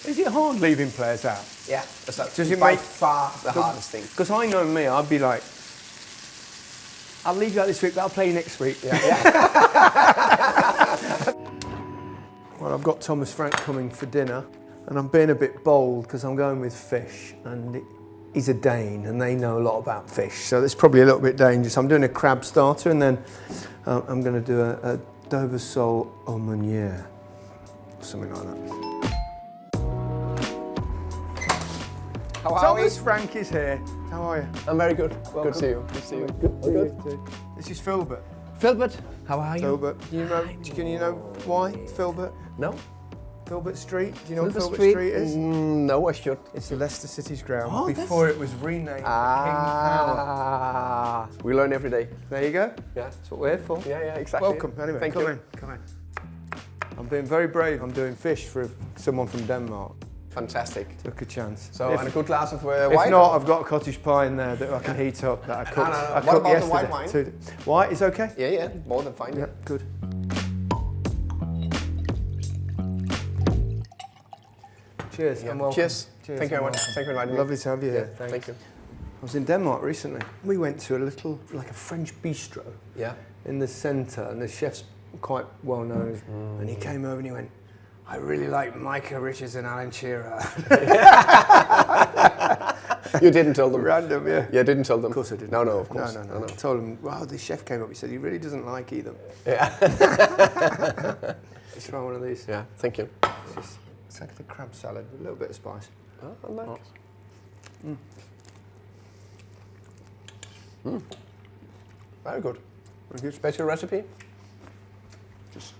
Is it hard leaving players out? Yeah, that's Does it by make- far the hardest thing. Because I know me, I'd be like, I'll leave you out this week, but I'll play you next week. Yeah. Well, I've got Thomas Frank coming for dinner, and I'm being a bit bold because I'm going with fish, and he's a Dane, and they know a lot about fish, so it's probably a little bit dangerous. I'm doing a crab starter, and then I'm going to do a Dover sole au meunier, something like that. How are Thomas we? Frank is here. How are you? I'm very good. Welcome. Good to see you. Good to see you. Good. This is Filbert. Filbert, how are you? Filbert. Can you know why Filbert? No? Filbert Street. Do you know what Filbert Filbert Street is? No, I should. It's the Leicester City's ground Oh, before it was renamed King Power. We learn every day. There you go. Yeah. That's what we're here for. Yeah, exactly. Welcome. Anyway, Thank come you. in. Come in. I'm being very brave. I'm doing fish for someone from Denmark. Fantastic. Took a chance. So, and a good glass of If white? not, I've got a cottage pie in there that I can heat up that I cooked. no. I What cooked about the yesterday. white wine? White is okay? Yeah, more than fine. Yeah, good. Cheers. Yeah. And welcome. Cheers. Cheers. Thank you very and much. welcome. Thank you for inviting me. Lovely to have you here. Thank you. I was in Denmark recently. We went to a little, like a French bistro Yeah. in the centre, and the chef's quite well known. And he came over and he went, I really like Micah Richards and Alan Shearer. You didn't tell them. Random, yeah. Yeah, didn't tell them. Of course I didn't. No, of course. No. I told him, wow, the chef came up, he said he really doesn't like either. Yeah. Let's try one of these. Yeah, thank you. It's like the crab salad with a little bit of spice. Oh, nice. Very good. Very good. Special recipe? Just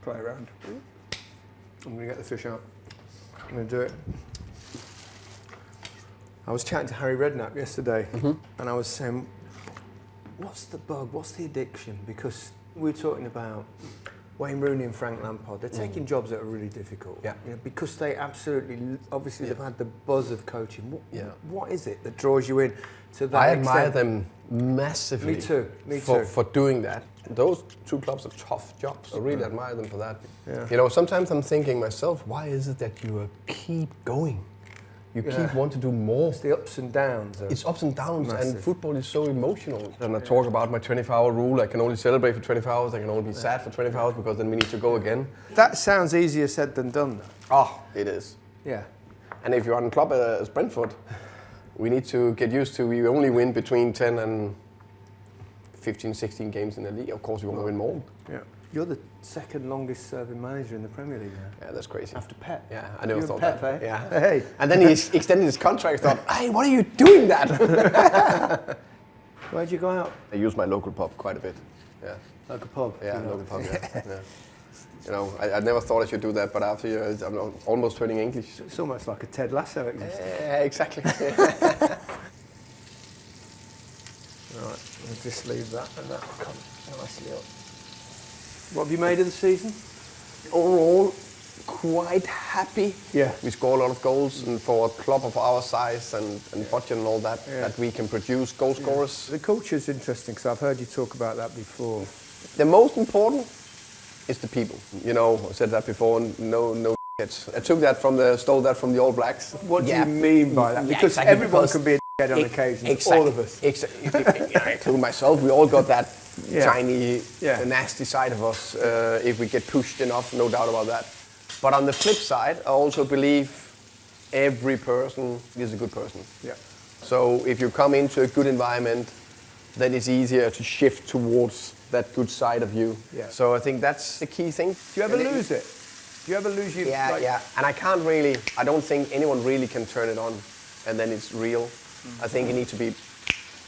play around. I'm going to get the fish out. I'm going to do it. I was chatting to Harry Redknapp yesterday, and I was saying, what's the bug? What's the addiction? Because we were talking about Wayne Rooney and Frank Lampard. They're taking jobs that are really difficult. Yeah. You know, because they absolutely, obviously, they've had the buzz of coaching. What is it that draws you in to that I admire extent? them massively. Me too. For doing that. Those two clubs are tough jobs. I really admire them for that. Yeah. You know, sometimes I'm thinking myself, why is it that you keep going? You keep want to do more. It's the ups and downs. It's ups and downs, Massive. and football is so emotional. And I talk about my 24-hour rule. I can only celebrate for 24 hours. I can only be sad for 24 hours because then we need to go again. That sounds easier said than done, though. Oh, it is. Yeah. And if you're on a club as Brentford, we need to get used to we only win between 10 and 15, 16 games in the league. Of course, we want to win more. Yeah. You're the second longest serving manager in the Premier League now. Yeah, that's crazy. After Pep. Yeah, I never You're thought Pep, that. eh? Yeah. Hey. And then he extended his contract. I thought, hey, what are you doing that? Where'd you go out? I use my local pub quite a bit. Yeah. Local pub. Yeah, local pub. Yeah. You know, I never thought I should do that, but after I'm almost turning English. It's almost like a Ted Lasso exists. Yeah, exactly. Right, we'll just leave that and that will come nicely up. What have you made of the season? Overall, quite happy. Yeah. We score a lot of goals, and for a club of our size and budget and all that, that we can produce goal scorers. The culture's interesting because I've heard you talk about that before. The most important is the people. You know, I said that before. No. I took that stole that from the All Blacks. What do you mean by that? Because exactly, everyone can be a dickhead on occasion. Exactly. All of us. Including myself, we all got that tiny, Yeah. nasty side of us if we get pushed enough, no doubt about that. But on the flip side, I also believe every person is a good person. Yeah. So if you come into a good environment, then it's easier to shift towards that good side of you. Yeah. So I think that's the key thing. Do you ever lose it? Do you ever lose your... Yeah. And I don't think anyone really can turn it on and then it's real. I think it needs to be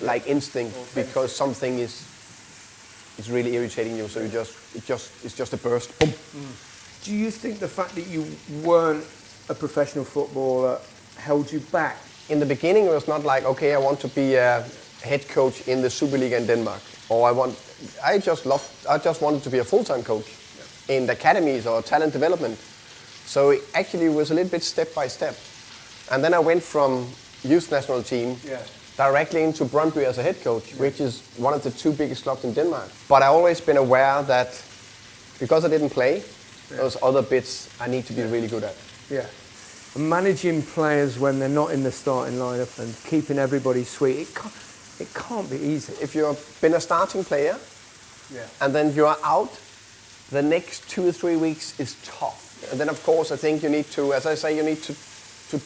like instinct because something is really irritating you. So it's just a burst. Boom. Do you think the fact that you weren't a professional footballer held you back? In the beginning, it was not like, okay, I want to be a head coach in the Superliga in Denmark, or I just wanted to be a full-time coach in the academies or talent development. So it actually was a little bit step by step. And then I went from youth national team directly into Brentford as a head coach, which is one of the two biggest clubs in Denmark. But I've always been aware that because I didn't play, those other bits I need to be really good at. Yeah. And managing players when they're not in the starting lineup and keeping everybody sweet, it can't be easy. If you've been a starting player, and then you are out, the next 2 or 3 weeks is tough. And then of course I think you need to, as I say, you need to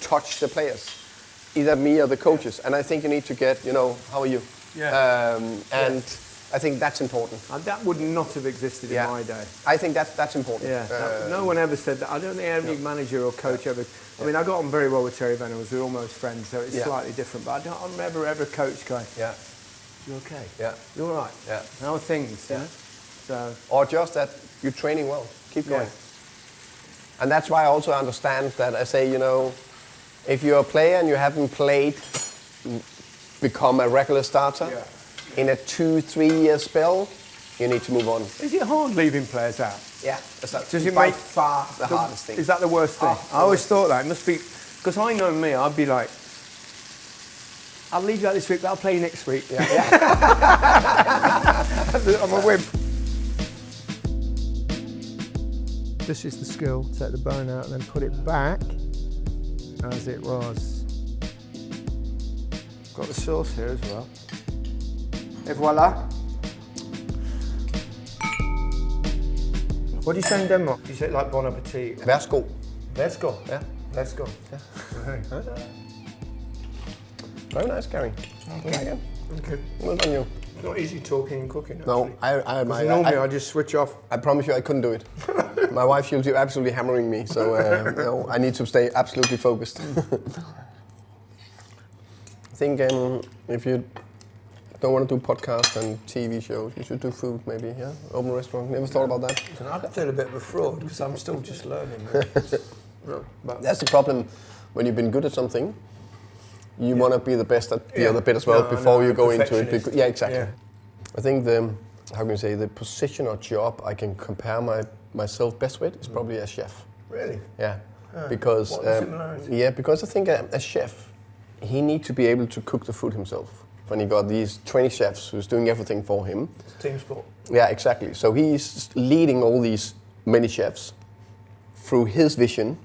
touch the players, either me or the coaches. And I think you need to get, you know, how are you? And I think that's important. And that would not have existed in my day. I think that's important. No one ever said that. I don't think every manager or coach ever. I mean, I got on very well with Terry Venables. We were almost friends, so it's slightly different. But I don't remember ever a coach going, "You okay? You all right? How are things?" Yeah. So, or just that you're training well. Keep going. And that's why I also understand that I say, you know, if you're a player and you haven't played, become a regular starter. In a 2-3 year spell, you need to move on. Is it hard leaving players out? Yeah, that's Does it by make far the hardest thing. Is that the worst thing? I always thought that. It must be, because I know me, I'd be like, I'll leave you out this week, but I'll play you next week. I'm a wimp. This is the skill, take the bone out and then put it back as it was. Got the sauce here as well. Et voila. What do you say in Denmark? Do you say it like bon appetit? Værsgo. Værsgo? Yeah. Let's go. Very nice, Gary. Okay. Well done, you. It's not easy talking and cooking, actually. No, normally I just switch off. I promise you I couldn't do it. My wife, she'll be absolutely hammering me, so no, I need to stay absolutely focused. I think if you don't want to do podcasts and TV shows, you should do food maybe, yeah? Open a restaurant. Never thought about that? I feel a bit of a fraud because I'm still just learning. But that's the problem when you've been good at something. You want to be the best at the other bit as well before you go into it. Yeah, exactly. Yeah. I think how can you say, the position or job I can compare myself best with is probably a chef. Really? Yeah. Because because I think a chef, he needs to be able to cook the food himself. When he got these 20 chefs who's doing everything for him. It's team sport. Yeah, exactly. So he's leading all these many chefs through his vision,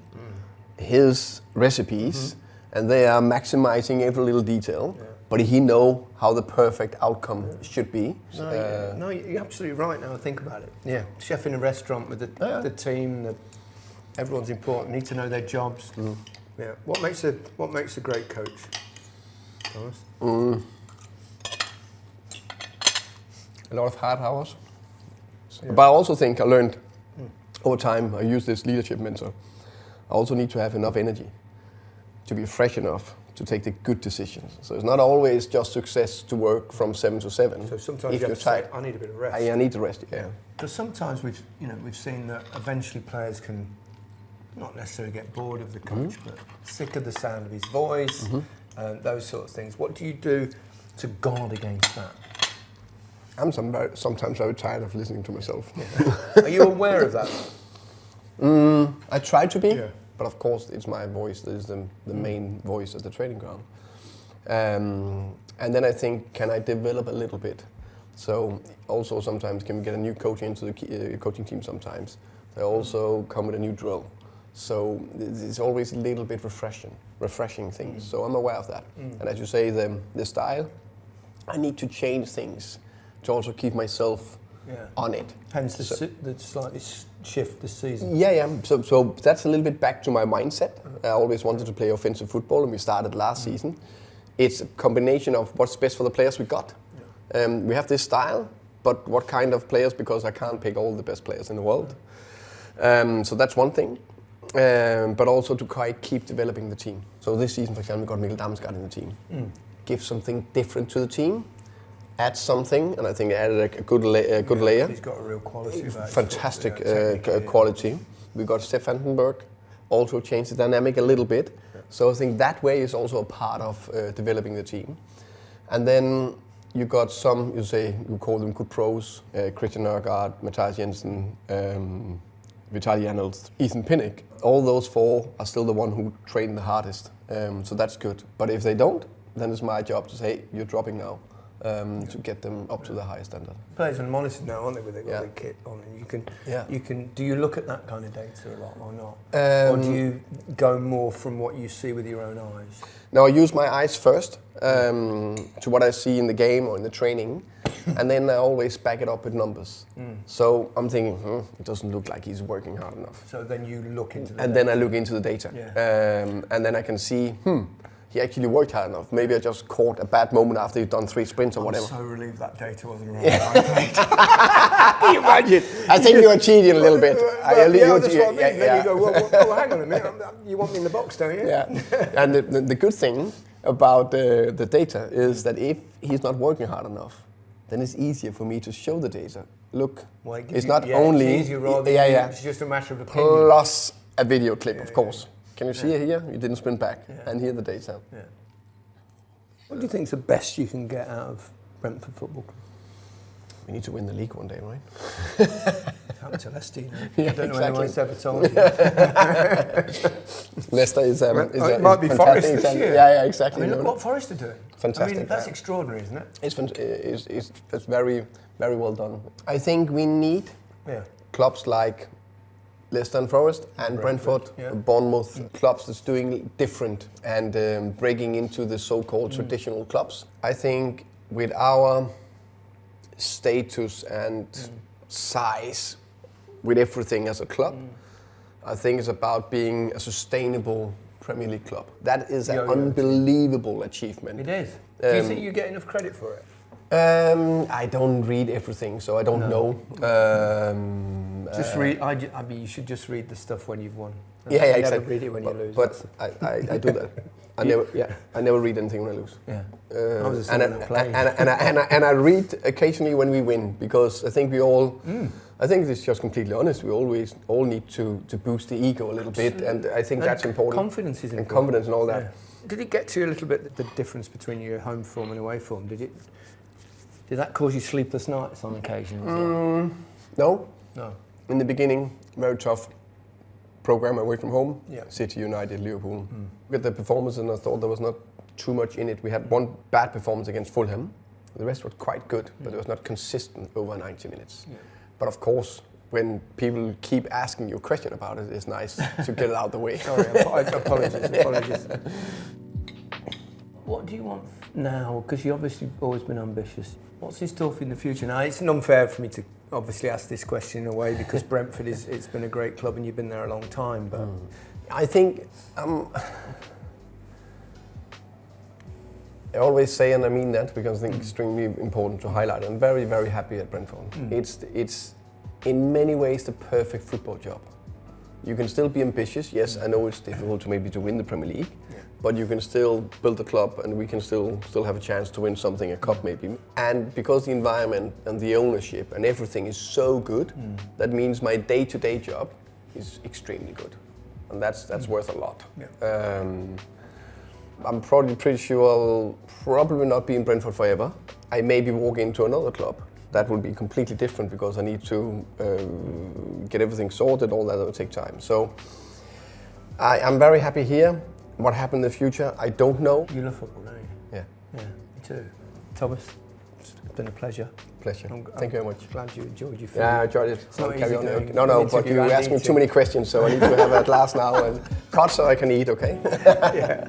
his recipes, and they are maximizing every little detail. Yeah. But he know how the perfect outcome should be. No, you're absolutely right now I think about it. Yeah, chef in a restaurant with the team, everyone's important, need to know their jobs. Yeah. What makes a great coach? Thomas? A lot of hard hours. But I also think I learned over time, I use this leadership mentor, I also need to have enough energy to be fresh enough to take the good decisions. So it's not always just success to work from 7 to 7. So sometimes you have to say, I need a bit of rest. I need to rest, yeah. Because sometimes we've seen that eventually players can not necessarily get bored of the coach, but sick of the sound of his voice, those sort of things. What do you do to guard against that? I'm sometimes very tired of listening to myself. Yeah. Are you aware of that? I try to be, but of course it's my voice that is the main voice at the training ground. And then I think, can I develop a little bit? So also sometimes can we get a new coach into the coaching team sometimes. They also come with a new drill. So it's always a little bit refreshing things. So I'm aware of that. And as you say, the style, I need to change things to also keep myself on it. Hence the slightly shift this season. Yeah. So that's a little bit back to my mindset. I always wanted to play offensive football, and we started last season. It's a combination of what's best for the players we got. We have this style, but what kind of players? Because I can't pick all the best players in the world. So that's one thing. But also to keep developing the team. So this season, for example, we got Mikkel Damsgaard in the team. Give something different to the team. Add something, and I think they added a good layer. He's got a real quality about fantastic quality. We got Stefan Vandenberg, also changed the dynamic a little bit. So I think that way is also a part of developing the team. And then you got some, you call them good pros, Christian Nørgaard, Mathias Jensen, Vitaly Arnold, Ethan Pinnock. All those 4 are still the one who train the hardest. So that's good. But if they don't, then it's my job to say, hey, you're dropping now. to get them up to the highest standard. Players are monitored now, aren't they, with the Yeah. kit on, and Yeah. you can. Do you look at that kind of data a lot or not, or do you go more from what you see with your own eyes? Now I use my eyes first to what I see in the game or in the training, and then I always back it up with numbers. So I'm thinking, it doesn't look like he's working hard enough. So then you look into the And then I look into the data, and then I can see, he actually worked hard enough. Maybe I just caught a bad moment after you've done 3 sprints or whatever. I'm so relieved that data wasn't around. Can you imagine? I think you are cheating a little bit. That's what I mean. Then you go, well, hang on a minute. You want me in the box, don't you? Yeah. And the good thing about the data is that if he's not working hard enough, then it's easier for me to show the data. Look, Well, it's not only... It's easier rather than it's just a matter of opinion. Plus a video clip, of course. Can you see it here? You didn't sprint back. And here the data. Yeah. What do you think is the best you can get out of Brentford Football Club? We need to win the league one day, right? Happened to Leicester, you know. Yeah, I don't know exactly. anyone's ever told you. Leicester is it might be Forest this year. Yeah, exactly. I mean, look what Forest are doing. Fantastic. I mean, that's extraordinary, isn't it? It's very, very well done. I think we need clubs like Leicester and Forest and Brentford, Bournemouth, clubs that's doing different and breaking into the so-called traditional clubs. I think with our status and size, with everything as a club, I think it's about being a sustainable Premier League club. That is an unbelievable achievement. It is. Do you think you get enough credit for it? I don't read everything, so I don't know. Just read. I mean, you should just read the stuff when you've won. Exactly. Never read it when you lose. But I do that. I never read anything when I lose. Yeah. I was and I read occasionally when we win, because I think we all. I think it's just completely honest. We always all need to boost the ego a little bit, and I think that's important. Confidence is important. And confidence and all that. Yeah. Did it get to you a little bit, the difference between your home form and away form? Did that cause you sleepless nights on occasion? No. No. In the beginning, very tough program away from home. Yeah. City, United, Liverpool. Look at the performance, and I thought there was not too much in it. We had one bad performance against Fulham. The rest was quite good, but it was not consistent over 90 minutes. Yeah. But of course, when people keep asking you a question about it, it's nice to get it out of the way. Sorry, apologies. What do you want now? Because you've obviously always been ambitious. What's in store for you in the future? Now, it's unfair for me to obviously ask this question in a way, because Brentford it's been a great club and you've been there a long time. But I think I always say, and I mean that because I think it's extremely important to highlight. I'm very, very happy at Brentford. It's in many ways the perfect football job. You can still be ambitious. Yes, I know it's difficult to win the Premier League, but you can still build a club, and we can still have a chance to win something, a cup maybe. And because the environment and the ownership and everything is so good, that means my day-to-day job is extremely good, and that's worth a lot. Yeah. I'm probably pretty sure I'll probably not be in Brentford forever. I maybe walk into another club. That will be completely different because I need to get everything sorted, all that will take time. So I'm very happy here. What happened in the future, I don't know. You love football, don't you? Yeah. Yeah, me too. Thomas, it's been a pleasure. Pleasure. Thank you very much. Glad you enjoyed your food. Yeah, I enjoyed it. It's not carry easy on. doing No, but you asked me too many questions, so I need to have a glass now and cut so I can eat, okay? Yeah.